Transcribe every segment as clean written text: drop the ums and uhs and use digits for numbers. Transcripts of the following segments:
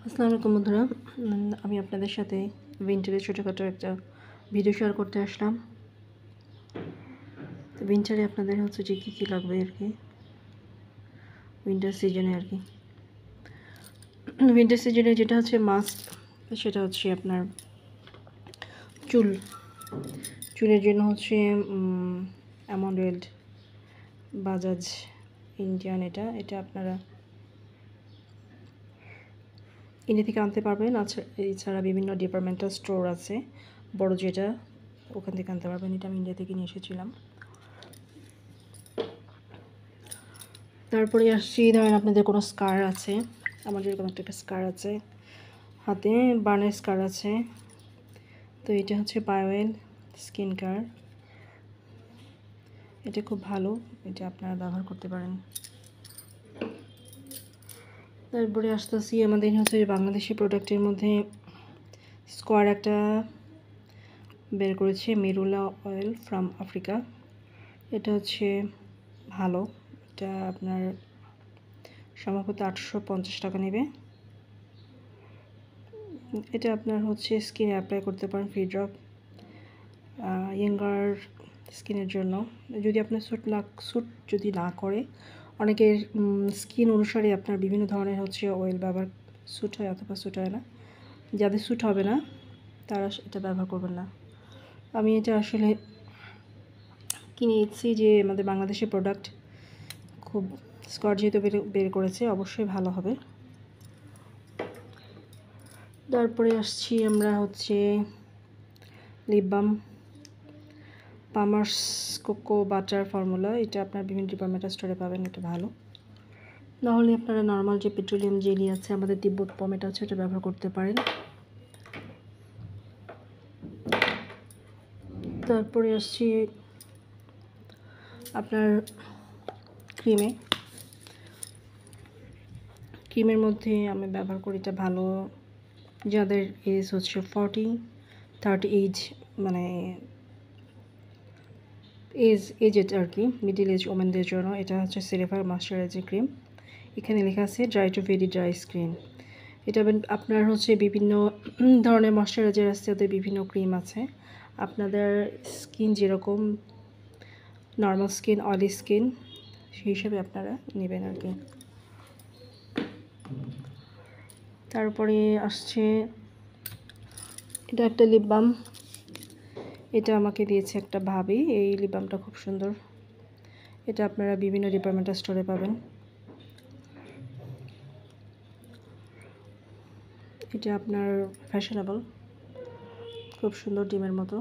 আসসালামু আলাইকুম বন্ধুরা। আমি আপনাদের সাথে উইন্টারের ছোটোখাটো একটা ভিডিও শেয়ার করতে আসলাম। তো উইন্টারে আপনাদের হচ্ছে যে কী লাগবে আর কি, উইন্টার সিজনে আর কি। উইন্টার সিজনে যেটা হচ্ছে মাস্ট, সেটা হচ্ছে আপনার চুলের জন্য হচ্ছে আমন্ড অয়েল, বাজাজ ইন্ডিয়ান। এটা আপনারা ইন্ডিয়া থেকে আনতে পারবেন। আচ্ছা, এছাড়া বিভিন্ন ডিপার্টমেন্টাল স্টোর আছে বড়, যেটা ওখান থেকে আনতে পারবেন। এটা আমি ইন্ডিয়া থেকে নিয়ে এসেছিলাম। তারপরে আসছি, ধরেন আপনাদের কোনো স্কার আছে, আমার যেরকম একটা স্কার আছে হাতে, বার্নের স্কার আছে, তো এটা হচ্ছে বায়োয়েল স্কিন কেয়ার। এটা খুব ভালো, এটা আপনারা ব্যবহার করতে পারেন। তারপরে আসতেছি আমাদের হচ্ছে বাংলাদেশি প্রোডাক্টের মধ্যে স্কোয়ার একটা বের করেছে, মেরুলা অয়েল ফ্রম আফ্রিকা। এটা হচ্ছে ভালো, এটা আপনার সম্ভবত 850 টাকা নেবে। এটা আপনার হচ্ছে স্কিনে অ্যাপ্লাই করতে পারেন, ফ্রি ড্রপ, ইয়াঙ্গার স্কিনের জন্য। যদি আপনার স্যুট যদি না করে, অনেকের স্কিন অনুসারে আপনার বিভিন্ন ধরনের হচ্ছে অয়েল ব্যবহার স্যুট হয় অথবা স্যুট হয় না। যাদের স্যুট হবে না তারা এটা ব্যবহার করবেন না। আমি এটা আসলে কিনেছি যে আমাদের বাংলাদেশের প্রোডাক্ট, খুব স্কট যেহেতু বের করেছে, অবশ্যই ভালো হবে। তারপরে আসছি আমরা হচ্ছে lip balm, পামার্স cocoa butter formula. এটা আপনার বিভিন্ন ডিপার্টমেন্টাল স্টোরে পাবেন, এটা ভালো। নাহলে আপনারা নর্মাল যে পেট্রোলিয়াম জেলি আছে আমাদের তিব্বত পমেট আছে, এটা ব্যবহার করতে পারেন। তারপরে আসছি আপনার ক্রিমের মধ্যে আমি ব্যবহার করি, এটা ভালো যাদের এজ হচ্ছে 40-30 এজ, মানে এজেড আর কি, মিডিল এজ ওমেনদের জন্য। এটা হচ্ছে সেরেভার ময়শ্চারাইজিং ক্রিম। এখানে লেখা আছে dry two very dry skin. এটা আপনার হচ্ছে বিভিন্ন ধরনের ময়শ্চারাইজার আছে, ওদের বিভিন্ন ক্রিম আছে। আপনাদের স্কিন যেরকম, নর্মাল স্কিন, অয়েলি স্কিন, সেই হিসাবে আপনারা নেবেন আর কি। তারপরে আসছে এটা একটা লিপ বাম, এটা আমাকে দিয়েছে একটা ভাবি। এই লিপ বামটা খুব সুন্দর, এটা আপনারা বিভিন্ন ডিপার্টমেন্টাল স্টোরে পাবেন। এটা আপনার ফ্যাশনেবল, খুব সুন্দর, ডিমের মতো।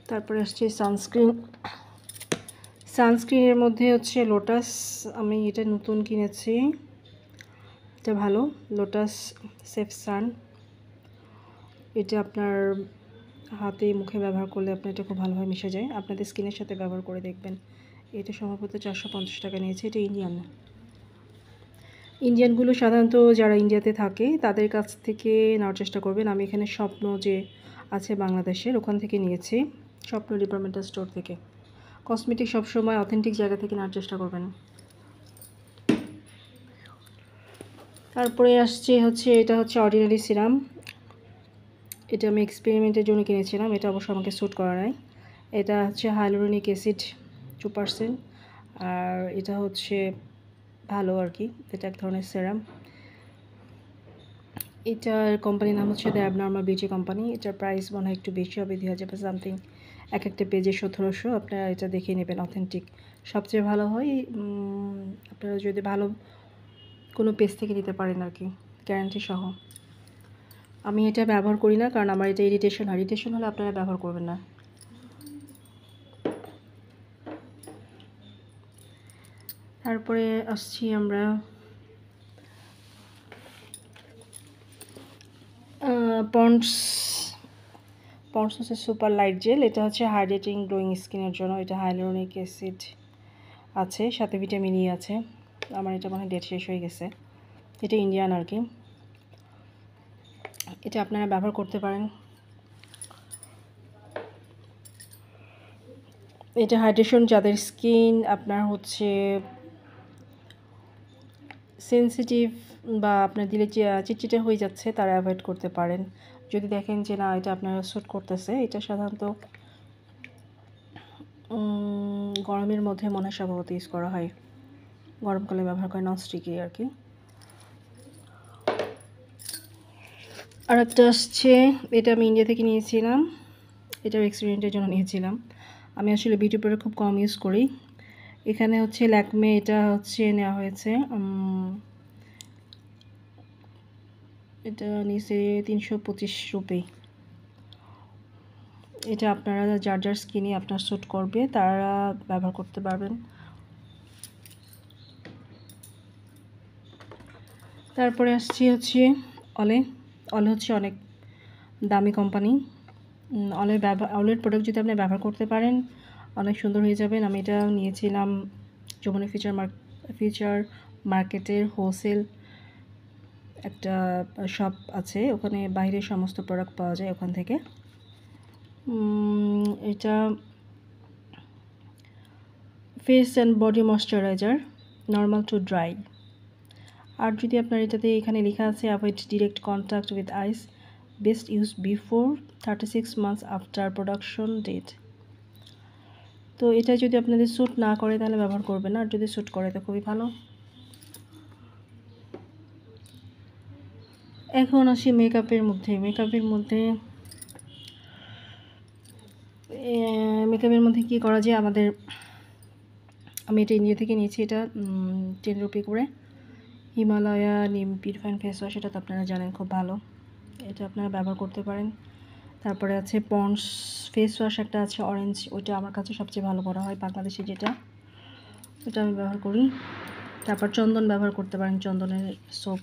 তারপরে আসছে সানস্ক্রিনের মধ্যে হচ্ছে লোটাস, আমি এটা নতুন কিনেছি, এটা ভালো, লোটাস সেফ সান। এটা আপনার হাতে মুখে ব্যবহার করলে আপনার এটা খুব ভালোভাবে মিশে যায়, আপনাদের স্কিনের সাথে ব্যবহার করে দেখবেন। এটা সম্ভবত 450 টাকা নিয়েছে। এটা ইন্ডিয়ানগুলো সাধারণত যারা ইন্ডিয়াতে থাকে তাদের কাছ থেকে নেওয়ার চেষ্টা করবেন। আমি এখানে স্বপ্ন যে আছে বাংলাদেশের, ওখান থেকে নিয়েছি, স্বপ্ন ডিপার্টমেন্টাল স্টোর থেকে। কসমেটিক সবসময় অথেন্টিক জায়গা থেকে নেওয়ার চেষ্টা করবেন। তারপরে আসছে হচ্ছে এটা হচ্ছে অর্ডিনারি সিরাম। এটা আমি এক্সপেরিমেন্টের জন্য কিনেছিলাম, এটা অবশ্য আমাকে স্যুট করা নাই। এটা হচ্ছে হাইলোরনিক অ্যাসিড 2%, আর এটা হচ্ছে ভালো আর কি, এটা এক ধরনের সেরাম। এটার কোম্পানির নাম হচ্ছে দ্য অ্যাবনর্মাল বিউটি কোম্পানি। এটার প্রাইস মনে হয় একটু বেশি হবে, 2000 বা সামথিং। এক একটা পেজে 1700। আপনারা এটা দেখে নেবেন, অথেন্টিক সবচেয়ে ভালো হয়। আপনারা যদি ভালো কোনো পেজ থেকে নিতে পারেন আর কি, গ্যারান্টি সহ। আমি এটা ব্যবহার করি না, কারণ আমার এটা ইরিটেশন হয়। ইরিটেশন হলে আপনারা ব্যবহার করবেন না। তারপরে আসছি আমরা পন্ডস হচ্ছে সুপার লাইট জেল। এটা হচ্ছে হাইড্রেটিং গ্লোয়িং স্কিনের জন্য। এটা হাইলোরনিক অ্যাসিড আছে, সাথে ভিটামিন ই আছে। আমার এটা মনে হয় ডেট শেষ হয়ে গেছে। এটা ইন্ডিয়ান আর কি, এটা আপনারা ব্যবহার করতে পারেন। এটা হাইড্রেশন, যাদের স্কিন আপনার হচ্ছে সেনসিটিভ বা আপনার দিলে চিটচিটে হয়ে যাচ্ছে তারা অ্যাভয়েড করতে পারেন। যদি দেখেন যে না এটা আপনার স্যুট করতেছে, এটা সাধারণত গরমের মধ্যে মনে হয় সম্ভবত ইউজ করা হয়, গরমকালে ব্যবহার করে, ননস্টিকই আর কি। আর একটা আসছে, এটা আমি ইন্ডিয়া থেকে নিয়েছিলাম, এটার এক্সপেরিমেন্টের জন্য নিয়েছিলাম। আমি আসলে বিউটি প্রোডাক্ট খুব কম ইউজ করি। এখানে হচ্ছে ল্যাকমে, এটা হচ্ছে নেওয়া হয়েছে, এটা নিচে 325 রুপি। এটা আপনারা যার যার স্কিনে আপনার স্যুট করবে তারা ব্যবহার করতে পারবেন। তারপরে আসছি হচ্ছে অলে। অলে হচ্ছে অনেক দামি কোম্পানি। অলের প্রোডাক্ট যদি আপনি ব্যবহার করতে পারেন অনেক সুন্দর হয়ে যাবেন। আমি এটা নিয়েছিলাম যমুনা ফিউচার মার্কেটের হোলসেল একটা শপ আছে, ওখানে বাইরের সমস্ত প্রোডাক্ট পাওয়া যায় ওখান থেকে। এটা face and body moisturiser, normal to dry. আর যদি আপনার এটাতে এখানে লেখা আছে avoid direct contact with eyes, best use before 36 months after production date. তো এটা যদি আপনাদের স্যুট না করে তাহলে ব্যবহার করবেন না, আর যদি স্যুট করে তো খুবই ভালো। এখন আসি মেকআপের মধ্যে। মেকআপের মধ্যে কী করা যায় আমাদের, আমি এটা ইন্ডিয়া থেকে নিয়েছি, এটা 10 রুপি করে। হিমালয়া নিম পিউরিফাইং ফেস ওয়াশ, এটা তো আপনারা জানেন খুব ভালো, এটা আপনারা ব্যবহার করতে পারেন। তারপরে আছে পন্ডস ফেস ওয়াশ একটা আছে অরেঞ্জ, ওইটা আমার কাছে সবচেয়ে ভালো করা হয় বাংলাদেশে যেটা, ওটা আমি ব্যবহার করি। তারপর চন্দন ব্যবহার করতে পারেন, চন্দনের সোপ।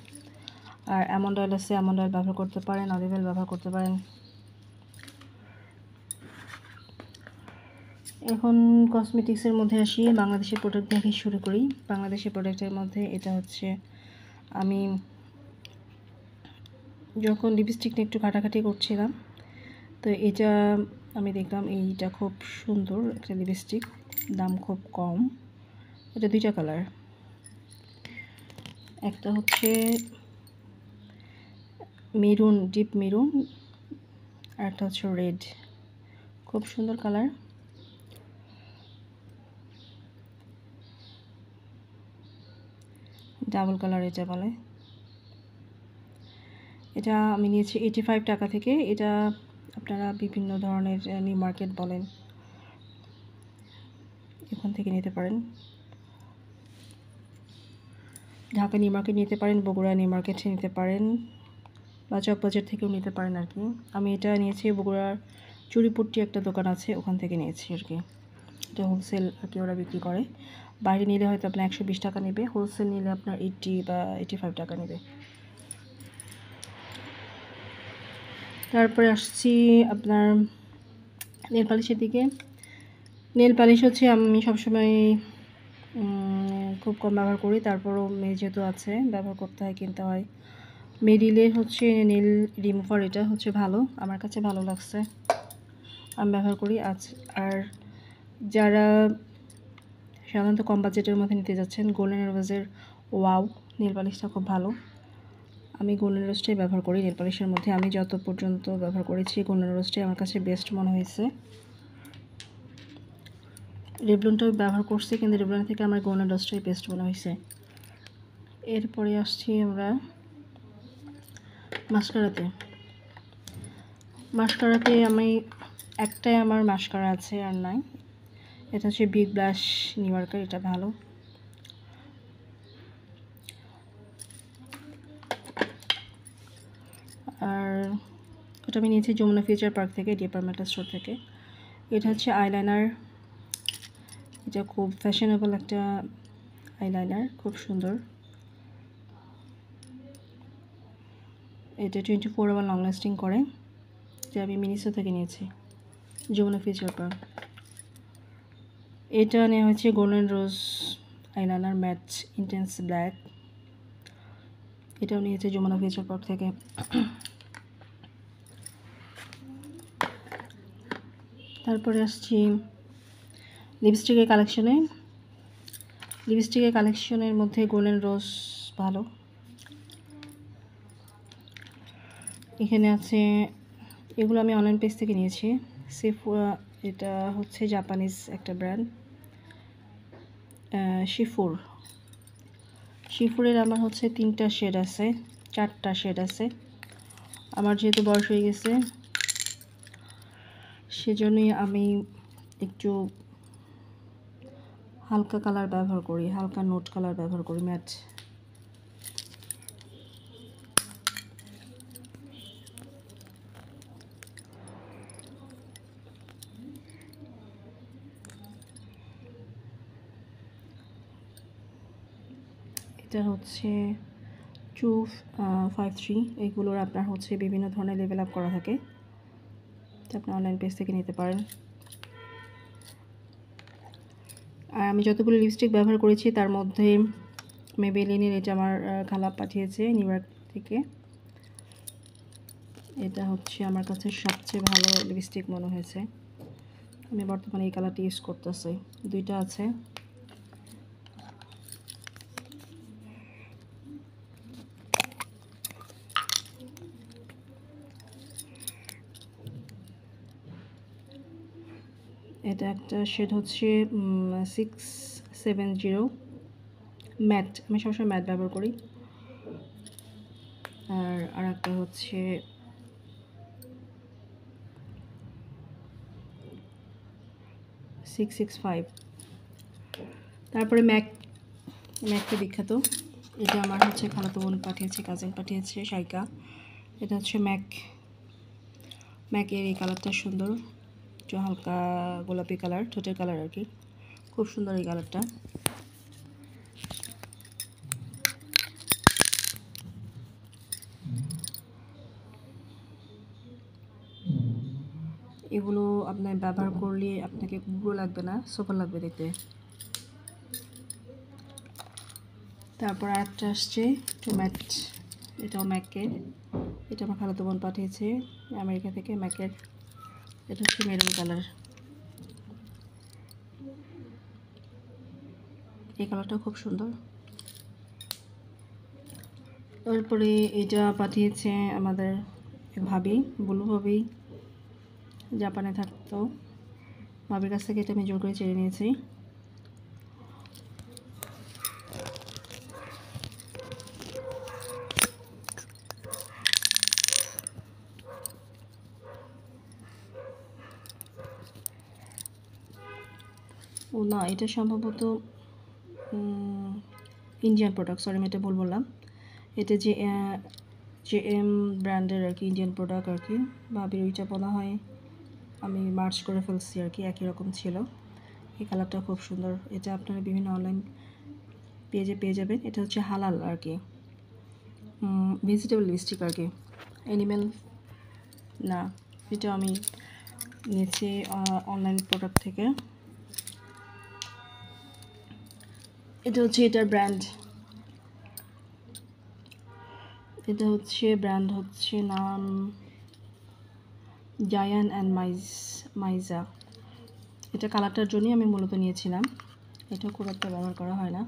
আর অ্যামন্ড অয়েল আছে, অ্যামন্ড অয়েল ব্যবহার করতে পারেন, অলিভ অয়েল ব্যবহার করতে পারেন। এখন কসমেটিক্সের মধ্যে আসি, বাংলাদেশের প্রোডাক্ট দেখে শুরু করি। বাংলাদেশের প্রোডাক্টের মধ্যে এটা হচ্ছে, আমি যখন লিপস্টিক নিয়ে একটু ঘাটাঘাটি করছিলাম তো এটা আমি দেখলাম এইটা খুব সুন্দর একটা লিপস্টিক, দাম খুব কম। এটা দুইটা কালার, একটা হচ্ছে মেরুন, ডিপ মেরুন, আর একটা হচ্ছে রেড, খুব সুন্দর কালার। ডাবল কালার এটা বলে। এটা আমি নিয়েছি 85 টাকা থেকে। এটা আপনারা বিভিন্ন ধরনের নিউ মার্কেট বলেন, এখান থেকে নিতে পারেন। ঢাকা নিউ মার্কেট নিতে পারেন, বগুড়া নিউ মার্কেটে নিতে পারেন, বা চকবাজার থেকেও নিতে পারেন আর কি। আমি এটা নিয়েছি বগুড়ার চুরিপট্টি একটা দোকান আছে, ওখান থেকে নিয়েছি আর কি। এটা হোলসেল আর কি ওরা বিক্রি করে। বাইরে নিলে হয়তো আপনার 120 টাকা নেবে, হোলসেল নিলে আপনার 80 বা 85 টাকা নেবে। তারপরে আসছি আপনার নেল পালিশের দিকে। নেল পালিশ হচ্ছে আমি সবসময় খুব কম ব্যবহার করি, তারপরও মেয়ে যেহেতু আছে ব্যবহার করতে হয়, কিনতে হয়। মেরিলের হচ্ছে নেল রিমুভার, এটা হচ্ছে ভালো, আমার কাছে ভালো লাগছে, আমি ব্যবহার করি। আর যারা সাধারণত কম বাজেটের মধ্যে নিতে যাচ্ছেন, গোল্ডেন রোজের ওয়াও নেল পালিশটা খুব ভালো, আমি গোল্ডেন রোজটাই ব্যবহার করি নেল পালিশের মধ্যে। আমি যত পর্যন্ত ব্যবহার করেছি গোল্ডেন রোজটাই আমার কাছে বেস্ট মনে হয়েছে। রেভলনটাও ব্যবহার করছি, কিন্তু রেভলন থেকে আমার গোল্ডেন রোজটাই বেস্ট মনে হয়েছে। এরপরে আসছি আমরা মাস্কারাতে আমি একটাই আমার মাস্কারা আছে, আর নাই। এটা হচ্ছে বিগ ব্লাশ নিউ ইয়র্কের, এটা ভালো। আর এটা আমি নিয়েছি যমুনা ফিউচার পার্ক থেকে, ডিপার্টমেন্টাল স্টোর থেকে। এটা হচ্ছে আইলাইনার, এটা খুব ফ্যাশনেবল একটা আইলাইনার, খুব সুন্দর। এটা 24 আওয়ার লং লাস্টিং করে, যে আমি মিনিসো থেকে নিয়েছি, যমুনা ফিউচার পার্ক। এটা নেওয়া হচ্ছে golden rose eyeliner matte intense black, এটাও নিয়েছে যমুনা ফিউচার পার্ক থেকে। তারপরে আসছি লিপস্টিকের কালেকশনে। লিপস্টিকের কালেকশনের মধ্যে গোল্ডেন রোজ ভালো। এখানে আছে, এগুলো আমি অনলাইন পেজ থেকে নিয়েছি। এটা হচ্ছে জাপানিজ একটা ব্র্যান্ড, শিফুরের আমার হচ্ছে 3টা শেড আছে, 4টা শেড আছে। আমার যেহেতু বয়স হয়ে গেছে সেজন্যই আমি একটু হালকা কালার ব্যবহার করি, হালকা নোট কালার ব্যবহার করি, ম্যাট। এটা হচ্ছে 253। এইগুলোর আপনার হচ্ছে বিভিন্ন ধরনের লেভেল আপ করা থাকে, আপনি অনলাইন পেজ থেকে নিতে পারেন। আর আমি যতগুলো লিপস্টিক ব্যবহার করেছি তার মধ্যে মেবেলিনের এটা আমার খালা পাঠিয়েছে নিউ ইয়র্ক থেকে। এটা হচ্ছে আমার কাছে সবচেয়ে ভালো লিপস্টিক মনে হয়েছে। আমি বর্তমানে এই কালারটি ইউজ করতেছি, 2টা আছে। এটা একটা শেড হচ্ছে 670 ম্যাট, আমি সবসময় ম্যাট ব্যবহার করি। আর একটা হচ্ছে 665। তারপরে ম্যাকটা বিখ্যাত, এটা আমার হচ্ছে খালাতো বোন পাঠিয়েছে, কাজিন পাঠিয়েছে, সাইকা। এটা হচ্ছে ম্যাকের এই কালারটা সুন্দর, একটু হালকা গোলাপি কালার, ঠোঁটের কালার আর কি, খুব সুন্দর এই কালারটা। এগুলো আপনার ব্যবহার করলে আপনাকে গুঁড়ো লাগবে না, সুপার লাগবে দেখতে। তারপর আরেকটা আসছে ম্যাট, এটাও ম্যাকের, এটা আমার খালাতো বোন পাঠিয়েছে আমেরিকা থেকে, ম্যাকের। এটা হচ্ছে মেরুন কালার, এই কালারটাও খুব সুন্দর। তারপরে এটা পাঠিয়েছে আমাদের ভাবি, বুলু ভাবি, জাপানে থাকতো। ভাবির কাছ থেকে এটা আমি জোর করে চেয়ে নিয়েছি। ও না, এটা সম্ভবত ইন্ডিয়ান প্রোডাক্ট, সরি আমি এটা ভুল বললাম। এটা JM ব্র্যান্ডের আর কি, ইন্ডিয়ান প্রোডাক্ট আর কি। ভাবির ওইটা বলা হয়, আমি মার্চ করে ফেলছি আর কি, একই রকম ছিল। এই কালারটা খুব সুন্দর, এটা আপনারা বিভিন্ন অনলাইন পেজে পেয়ে যাবেন। এটা হচ্ছে হালাল আর কি, ভেজিটেবল লিপস্টিক আর কি, অ্যানিমেল না। এটা আমি নিয়েছি অনলাইন প্রোডাক্ট থেকে। এটা হচ্ছে এটার ব্র্যান্ড, এটা হচ্ছে ব্র্যান্ড হচ্ছে নাম জায়ান অ্যান্ড মাইজা। এটা কালারটার জন্যই আমি মূলত নিয়েছিলাম, এটা খুব একটা ব্যবহার করা হয় না,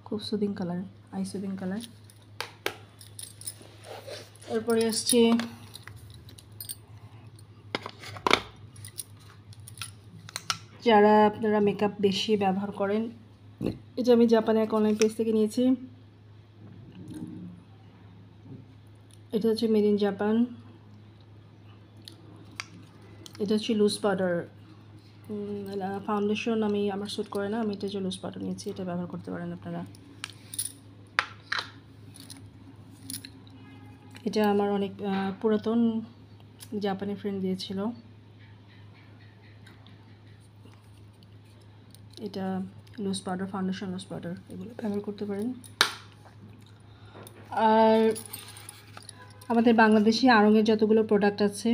খুব soothing colour, I soothing colour. এরপরে আসছে যারা আপনারা মেকআপ বেশি ব্যবহার করেন, এটা আমি জাপানে এক অনলাইন পেজ থেকে নিয়েছি। এটা হচ্ছে মেড ইন জাপান। এটা হচ্ছে লুজ পাউডার, ফাউন্ডেশন আমার স্যুট করে না, আমি এটা হচ্ছে লুজ পাউডার নিয়েছি, এটা ব্যবহার করতে পারেন আপনারা। এটা আমার অনেক পুরাতন জাপানি ফ্রেন্ড দিয়েছিল। এটা loose powder, foundation loose powder, এগুলো ব্যবহার করতে পারেন। আর আমাদের বাংলাদেশি আড়ংয়ের যতগুলো প্রোডাক্ট আছে,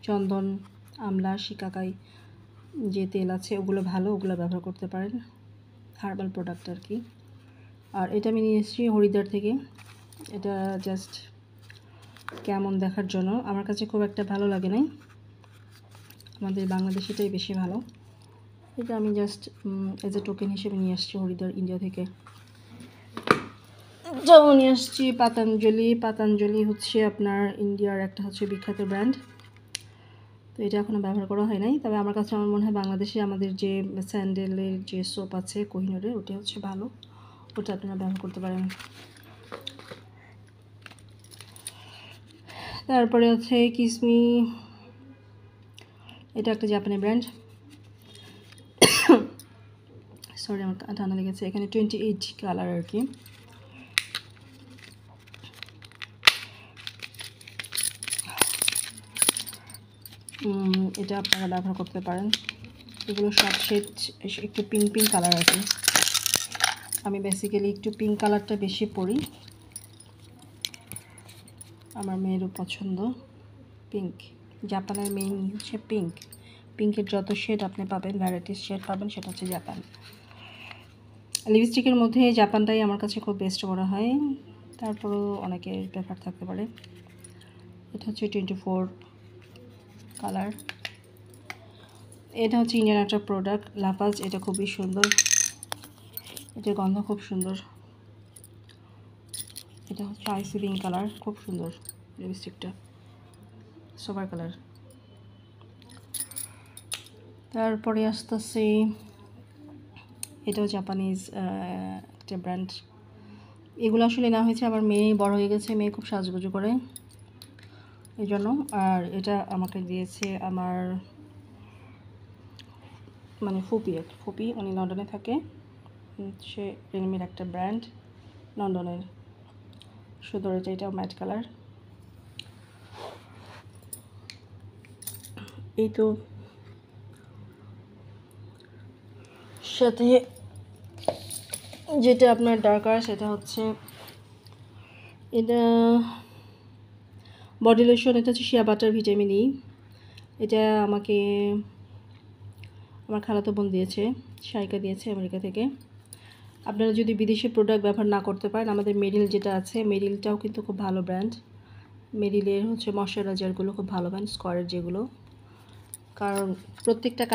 চন্দন, আমলা, শিকাকাই যে তেল আছে, ওগুলো ভালো, ওগুলো ব্যবহার করতে পারেন, হার্বাল প্রোডাক্ট আর কি। আর এটা আমি নিয়ে এসেছি হরিদ্বার থেকে, এটা জাস্ট কেমন দেখার জন্য, আমার কাছে খুব একটা ভালো লাগে নাই, আমাদের বাংলাদেশিটাই বেশি ভালো। এটা আমি জাস্ট এজ এ টোকেন হিসেবে নিয়ে আসছি হরিদ্বার ইন্ডিয়া থেকে। যেমন নিয়ে আসছি পাতাঞ্জলি। পাতাঞ্জলি হচ্ছে আপনার ইন্ডিয়ার একটা হচ্ছে বিখ্যাত ব্র্যান্ড। তো এটা এখনও ব্যবহার করা হয় নাই, তবে আমার কাছে আমার মনে হয় বাংলাদেশে আমাদের যে স্যান্ডেলের যে সোপ আছে কোহিনুরের, ওটা হচ্ছে ভালো, ওটা আপনারা ব্যবহার করতে পারেন। তারপরে হচ্ছে কিসমি, এটা একটা জাপানি ব্র্যান্ড। সরি আমার ঠান্ডা লেগেছে। এখানে 28 কালার আর কি। এটা আপনারা ব্যবহার করতে পারেন। এগুলো সব শেড একটু পিঙ্ক পিঙ্ক কালার আর কি। আমি বেসিক্যালি একটু পিঙ্ক কালারটা বেশি পরি, আমার মেয়েরও পছন্দ পিঙ্ক। জাপানের মেইন হচ্ছে পিঙ্ক। পিঙ্কের যত শেড আপনি পাবেন, ভ্যারাইটিস শেড পাবেন, সেটা হচ্ছে জাপান। লিপস্টিকের মধ্যে জাপানটাই আমার কাছে খুব বেস্ট মনে হয়, তারপরেও অনেকের প্রেফার থাকতে পারে। এটা হচ্ছে 24 কালার। এটা হচ্ছে ইন্ডিয়ান একটা প্রোডাক্ট লাপাজ, এটা খুবই সুন্দর, এটার গন্ধ খুব সুন্দর। এটা হচ্ছে আইসি পিঙ্ক কালার, খুব সুন্দর লিপস্টিকটা, সোবার কালার। তারপরে আসতেছে এটাও জাপানিজ একটা ব্র্যান্ড। এগুলো আসলে না হয়েছে আমার মেয়ে বড় হয়ে গেছে, মেয়ে খুব সাজগুজু করে এই জন্য। আর এটা আমাকে দিয়েছে আমার মানে ফুপি, উনি লন্ডনে থাকে, সে রেলমির একটা ব্র্যান্ড লন্ডনের, সুন্দর। এটাও ম্যাট কালার। এই তো সাথে যেটা আপনার দরকার সেটা হচ্ছে এটা বডি লোশন। এটা হচ্ছে শিয়া বাটার ভিটামিন ই। এটা আমাকে আমার খালাতো বোন দিয়েছে, শাইকা দিয়েছে আমেরিকা থেকে। আপনারা যদি বিদেশি প্রোডাক্ট ব্যবহার না করতে পারেন, আমাদের মেরিল যেটা আছে, মেরিলটাও কিন্তু খুব ভালো ব্র্যান্ড। মেরিলের হচ্ছে ময়শ্চারাইজারগুলো খুব ভালো ব্র্যান্ড, স্কোয়ারের যেগুলো। কারণ প্রত্যেকটা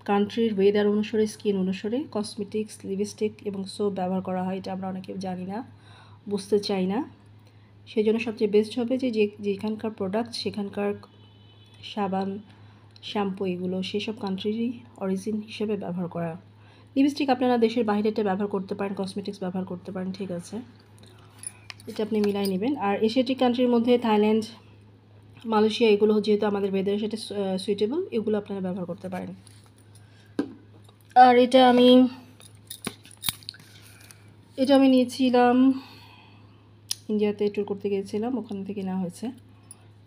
কান্ট্রির ওয়েদার অনুসারে, স্কিন অনুসারে কসমেটিক্স, লিপস্টিক এবং সোপ ব্যবহার করা হয়। এটা আমরা অনেকে জানি না, বুঝতে চাই না। সেই জন্য সবচেয়ে বেস্ট হবে যেখানকার প্রোডাক্ট, সেখানকার সাবান, শ্যাম্পু, এগুলো সেসব কান্ট্রিরই অরিজিন হিসেবে ব্যবহার করা। লিপস্টিক আপনারা দেশের বাইরেটা ব্যবহার করতে পারেন, কসমেটিক্স ব্যবহার করতে পারেন, ঠিক আছে, এটা আপনি মিলাই নেবেন। আর এশিয়াটিক কান্ট্রির মধ্যে থাইল্যান্ড, মালয়েশিয়া, এগুলো যেহেতু আমাদের ওয়েদারের সাথে সুইটেবল, এগুলো আপনারা ব্যবহার করতে পারেন। আর এটা আমি নিয়েছিলাম ইন্ডিয়াতে ট্যুর করতে গিয়েছিলাম, ওখান থেকে নেওয়া হয়েছে।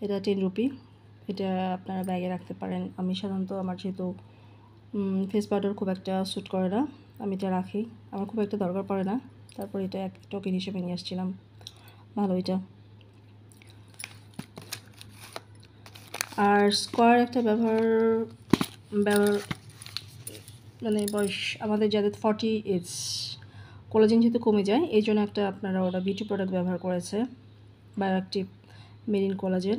এটা 10 রুপি। এটা আপনারা ব্যাগে রাখতে পারেন। আমি সাধারণত আমার যেহেতু ফেস পাউডার খুব একটা স্যুট করে না, আমি এটা রাখি, আমার খুব একটা দরকার পড়ে না। তারপর এটা এক টোকেন হিসেবে নিয়ে আসছিলাম, ভালো এটা। আর স্কোয়ার একটা ব্যবহার মানে বয়স আমাদের যাদের 40 এজ, কোলাজেন যেহেতু কমে যায়, এই জন্য একটা আপনারা ওরা বিউটি প্রোডাক্ট ব্যবহার করেছে, বায়োঅ্যাক্টিভ মেরিন কোলাজেন।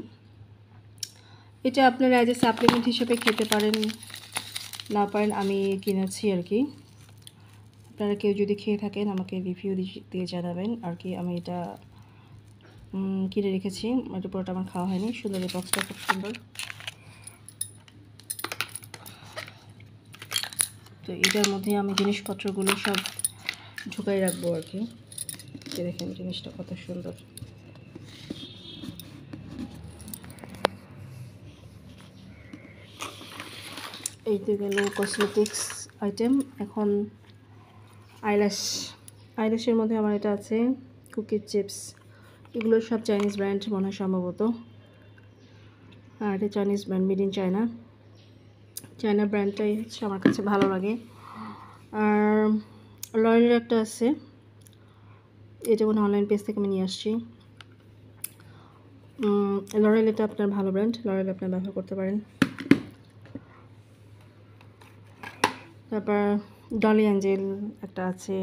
এটা আপনারা অ্যাজ এ সাপ্লিমেন্ট হিসেবে খেতে পারেন, না পারেন, আমি কিনেছি আর কি। আপনারা কেউ যদি খেয়ে থাকেন আমাকে রিভিউ দিয়ে জানাবেন আর কি। আমি এটা কিনে রেখেছি, এটা পুরোটা আমার খাওয়া হয়নি। সুন্দর, এই বক্সটা খুব সুন্দর। তো এটার মধ্যে আমি জিনিসপত্রগুলো সব ঢুকাই রাখবো আর কি। দেখেন জিনিসটা কত সুন্দর। এই তো গেল কসমেটিক্স আইটেম। এখন আইল্যাশের মধ্যে আমার এটা আছে কুকির চিপস। এগুলো সব চাইনিজ ব্র্যান্ড মনে হয় সম্ভবত। আর এটা Chinese brand, made in China ব্র্যান্ডটাই হচ্ছে আমার কাছে ভালো লাগে। আর লরিয়ালের একটা আছে, এটা কোনো অনলাইন পেজ থেকে আমি নিয়ে আসছি। লরিয়াল এটা আপনার ভালো ব্র্যান্ড, লরিয়াল আপনার ব্যবহার করতে পারেন। তারপর ডলি অ্যাঞ্জেল একটা আছে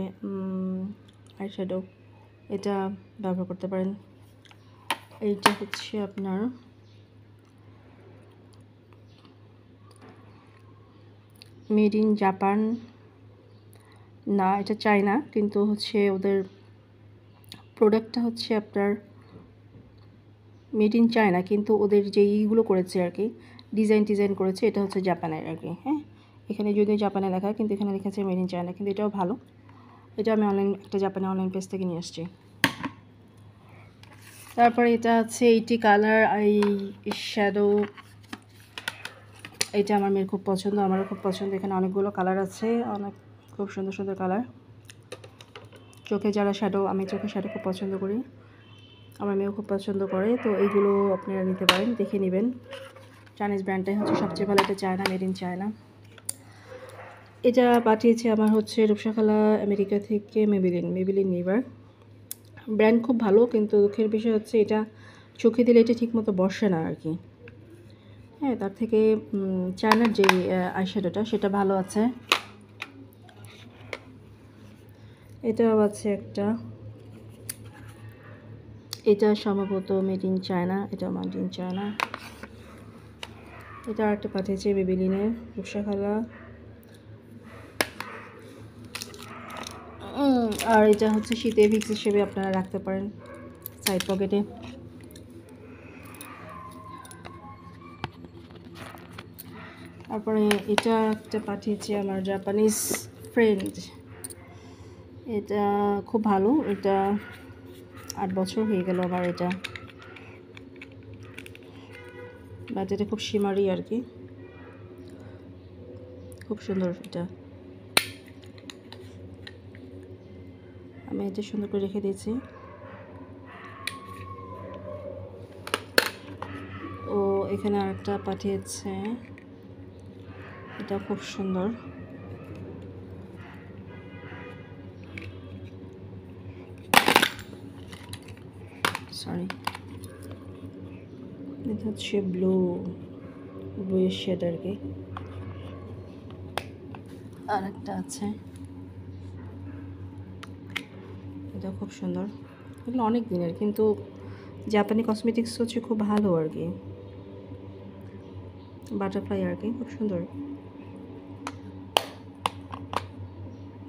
আই শ্যাডো, এটা ব্যবহার করতে পারেন। এইটা হচ্ছে আপনার মেড ইন জাপান না, এটা চায়না, কিন্তু হচ্ছে ওদের প্রোডাক্টটা হচ্ছে আপনার মেড ইন চায়না, কিন্তু ওদের যে ইগুলো করেছে আর কি, ডিজাইন করেছে, এটা হচ্ছে জাপানের আর কি। হ্যাঁ, এখানে যদিও জাপানে লেখা, কিন্তু এখানে লেখা মেড ইন চায়না, কিন্তু এটাও ভালো। এটা আমি একটা জাপানি অনলাইন পেজ থেকে নিয়ে আসছি। তারপরে এটা আছে 80 কালার এই শ্যাডো। এটা আমার মেয়ের খুব পছন্দ, আমারও খুব পছন্দ। এখানে অনেকগুলো কালার আছে, অনেক খুব সুন্দর কালার। চোখে যারা শ্যাডো, আমি চোখে শ্যাডো খুব পছন্দ করি, আমার মেয়েও খুব পছন্দ করে। তো এইগুলো আপনারা নিতে পারেন, দেখে নেবেন। চাইনিজ ব্র্যান্ডটাই হচ্ছে সবচেয়ে ভালো, এটা চায়না, মেড ইন চায়না। এটা পাঠিয়েছে আমার হচ্ছে রূপসাখালা আমেরিকা থেকে মেবিলিন নিভার। ব্র্যান্ড খুব ভালো, কিন্তু দুঃখের বিষয় হচ্ছে এটা চোখে দিলে এটা ঠিকমতো বসে না আর কি। হ্যাঁ, তার থেকে চায়নার যে আইশ্যাডোটা সেটা ভালো আছে। এটাও আছে একটা, এটা সম্ভবত মেড ইন চায়না, এটা মেড ইন চায়না। এটা আরেকটা পাঠিয়েছে মেবিলিনের রূপসাখালা। আর এটা হচ্ছে শীতে ভিক্স হিসেবে আপনারা রাখতে পারেন সাইড পকেটে। তারপরে এটা একটা পাঠিয়েছে আমার জাপানিজ ফ্রেন্ড, এটা খুব ভালো। এটা 8 বছর হয়ে গেল আমার এটা, বাট এটা খুব শিমারি আর কি, খুব সুন্দর। এটা আমি এটা সুন্দর করে রেখে দিয়েছি। ও এখানে আরেকটা পাঠিয়েছে, এটা খুব সুন্দর। সরি, এটা হচ্ছে ব্লু শেড আর কি। আর একটা আছে, এটা খুব সুন্দর। এগুলো অনেক দিনের, কিন্তু জাপানি কসমেটিক্স হচ্ছে খুব ভালো আর কি, বাটারফ্লাই আর কি, খুব সুন্দর।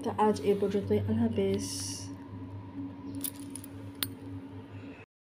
তো আজ এ পর্যন্তই, আল্লাহ হাফেজ।